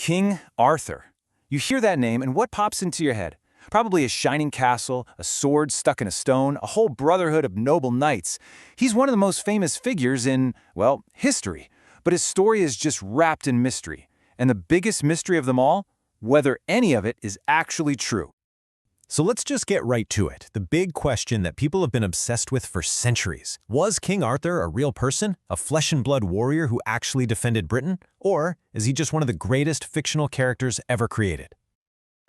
King Arthur. You hear that name, and what pops into your head? Probably a shining castle, a sword stuck in a stone, a whole brotherhood of noble knights. He's one of the most famous figures in, well, history. But his story is just wrapped in mystery. And the biggest mystery of them all? Whether any of it is actually true. So let's just get right to it. The big question that people have been obsessed with for centuries. Was King Arthur a real person, a flesh and blood warrior who actually defended Britain? Or is he just one of the greatest fictional characters ever created?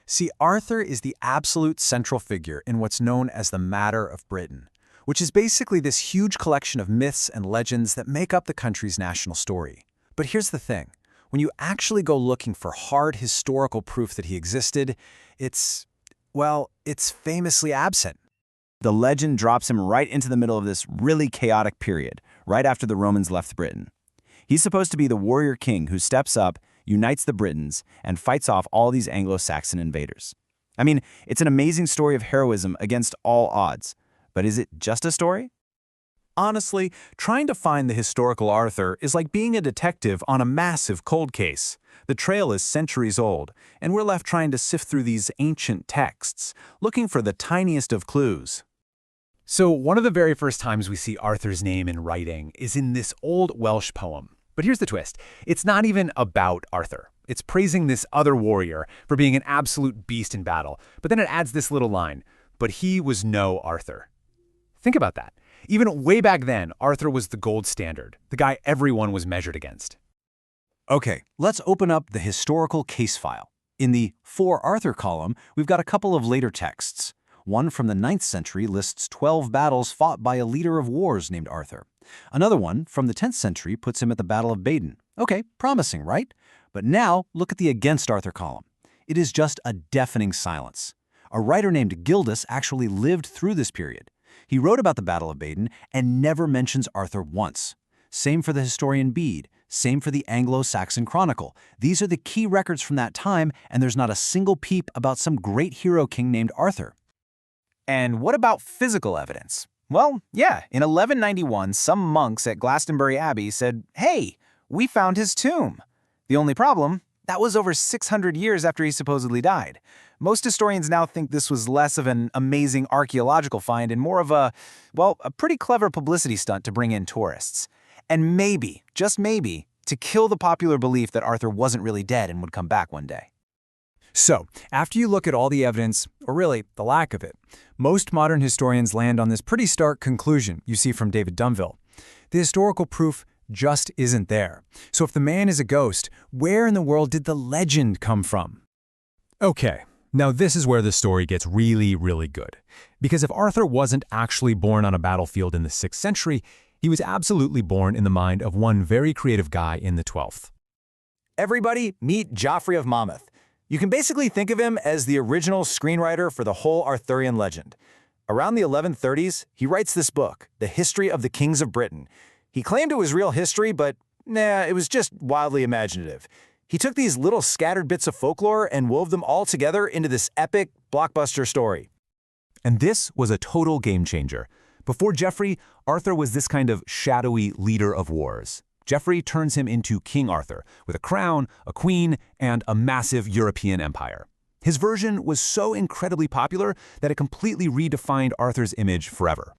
See, Arthur is the absolute central figure in what's known as the Matter of Britain, which is basically this huge collection of myths and legends that make up the country's national story. But here's the thing. When you actually go looking for hard historical proof that he existed, it's famously absent. The legend drops him right into the middle of this really chaotic period, right after the Romans left Britain. He's supposed to be the warrior king who steps up, unites the Britons, and fights off all these Anglo-Saxon invaders. I mean, it's an amazing story of heroism against all odds. But is it just a story? Honestly, trying to find the historical Arthur is like being a detective on a massive cold case. The trail is centuries old, and we're left trying to sift through these ancient texts, looking for the tiniest of clues. So one of the very first times we see Arthur's name in writing is in this old Welsh poem. But here's the twist. It's not even about Arthur. It's praising this other warrior for being an absolute beast in battle. But then it adds this little line, "But he was no Arthur." Think about that. Even way back then, Arthur was the gold standard, the guy everyone was measured against. Okay, let's open up the historical case file. In the For Arthur column, we've got a couple of later texts. One from the 9th century lists 12 battles fought by a leader of wars named Arthur. Another one from the 10th century puts him at the Battle of Badon. Okay, promising, right? But now, look at the Against Arthur column. It is just a deafening silence. A writer named Gildas actually lived through this period. He wrote about the Battle of Badon and never mentions Arthur once. Same for the historian Bede. Same for the Anglo-Saxon Chronicle. These are the key records from that time, and there's not a single peep about some great hero king named Arthur. And what about physical evidence? Well, yeah, in 1191, some monks at Glastonbury Abbey said, "Hey, we found his tomb." The only problem? That was over 600 years after he supposedly died. Most historians now think this was less of an amazing archaeological find and more of a pretty clever publicity stunt to bring in tourists. And maybe, just maybe, to kill the popular belief that Arthur wasn't really dead and would come back one day. So, after you look at all the evidence, or really, the lack of it, most modern historians land on this pretty stark conclusion you see from David Dunville. The historical proof just isn't there. So if the man is a ghost, where in the world did the legend come from? Okay, now this is where the story gets really, really good. Because if Arthur wasn't actually born on a battlefield in the 6th century, he was absolutely born in the mind of one very creative guy in the 12th. Everybody, meet Geoffrey of Monmouth. You can basically think of him as the original screenwriter for the whole Arthurian legend. Around the 1130s, he writes this book, The History of the Kings of Britain. He claimed it was real history, but it was just wildly imaginative. He took these little scattered bits of folklore and wove them all together into this epic, blockbuster story. And this was a total game changer. Before Geoffrey, Arthur was this kind of shadowy leader of wars. Geoffrey turns him into King Arthur, with a crown, a queen, and a massive European empire. His version was so incredibly popular that it completely redefined Arthur's image forever.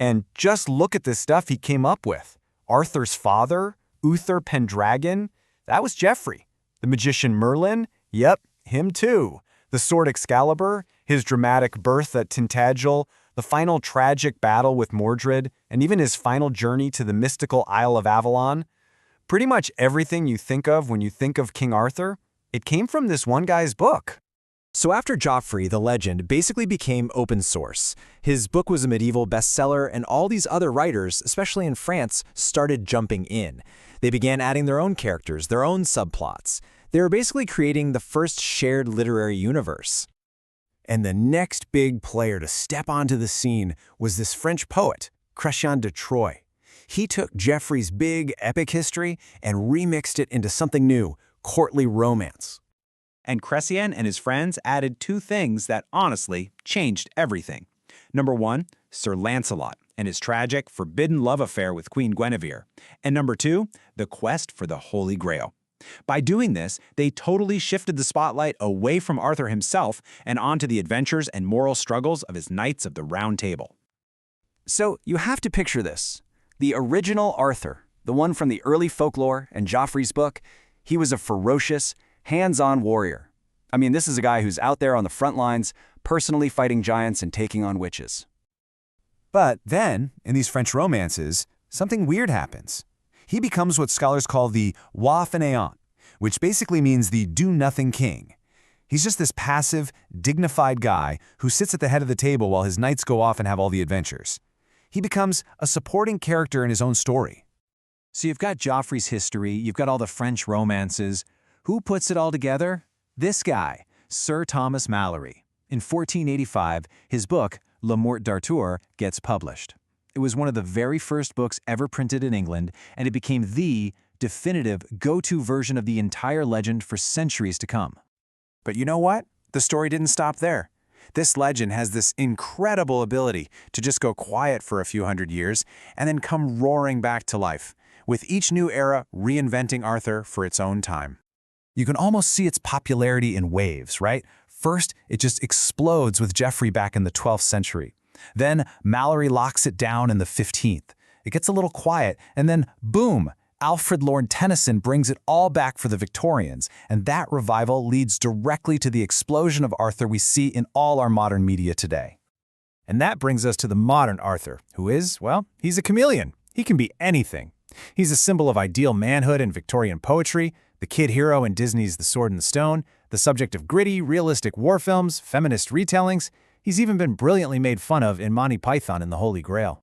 And just look at the stuff he came up with. Arthur's father, Uther Pendragon, that was Geoffrey. The magician Merlin, yep, him too. The sword Excalibur, his dramatic birth at Tintagel, the final tragic battle with Mordred, and even his final journey to the mystical Isle of Avalon. Pretty much everything you think of when you think of King Arthur, it came from this one guy's book. So after Geoffrey, the legend basically became open source. His book was a medieval bestseller, and all these other writers, especially in France, started jumping in. They began adding their own characters, their own subplots. They were basically creating the first shared literary universe. And the next big player to step onto the scene was this French poet, Chrétien de Troyes. He took Geoffrey's big epic history and remixed it into something new, courtly romance. And Chrétien and his friends added two things that honestly changed everything. Number one, Sir Lancelot and his tragic, forbidden love affair with Queen Guinevere. And number two, the quest for the Holy Grail. By doing this, they totally shifted the spotlight away from Arthur himself and onto the adventures and moral struggles of his Knights of the Round Table. So you have to picture this. The original Arthur, the one from the early folklore and Joffrey's book, he was a ferocious, hands-on warrior. I mean, this is a guy who's out there on the front lines, personally fighting giants and taking on witches. But then, in these French romances, something weird happens. He becomes what scholars call the roi fainéant, which basically means the do-nothing king. He's just this passive, dignified guy who sits at the head of the table while his knights go off and have all the adventures. He becomes a supporting character in his own story. So you've got Joffrey's history, you've got all the French romances. Who puts it all together? This guy, Sir Thomas Malory. In 1485, his book, Le Morte d'Arthur, gets published. It was one of the very first books ever printed in England, and it became the definitive go-to version of the entire legend for centuries to come. But you know what? The story didn't stop there. This legend has this incredible ability to just go quiet for a few hundred years and then come roaring back to life, with each new era reinventing Arthur for its own time. You can almost see its popularity in waves, right? First, it just explodes with Geoffrey back in the 12th century. Then, Malory locks it down in the 15th. It gets a little quiet, and then, boom, Alfred Lord Tennyson brings it all back for the Victorians, and that revival leads directly to the explosion of Arthur we see in all our modern media today. And that brings us to the modern Arthur, who is, well, he's a chameleon. He can be anything. He's a symbol of ideal manhood in Victorian poetry, the kid hero in Disney's The Sword and the Stone, the subject of gritty, realistic war films, feminist retellings. He's even been brilliantly made fun of in Monty Python and the Holy Grail.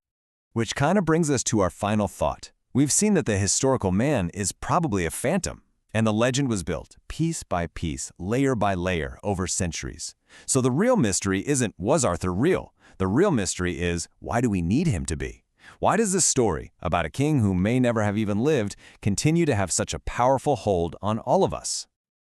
Which kind of brings us to our final thought. We've seen that the historical man is probably a phantom, and the legend was built piece by piece, layer by layer, over centuries. So the real mystery isn't, was Arthur real? The real mystery is, why do we need him to be? Why does this story, about a king who may never have even lived, continue to have such a powerful hold on all of us?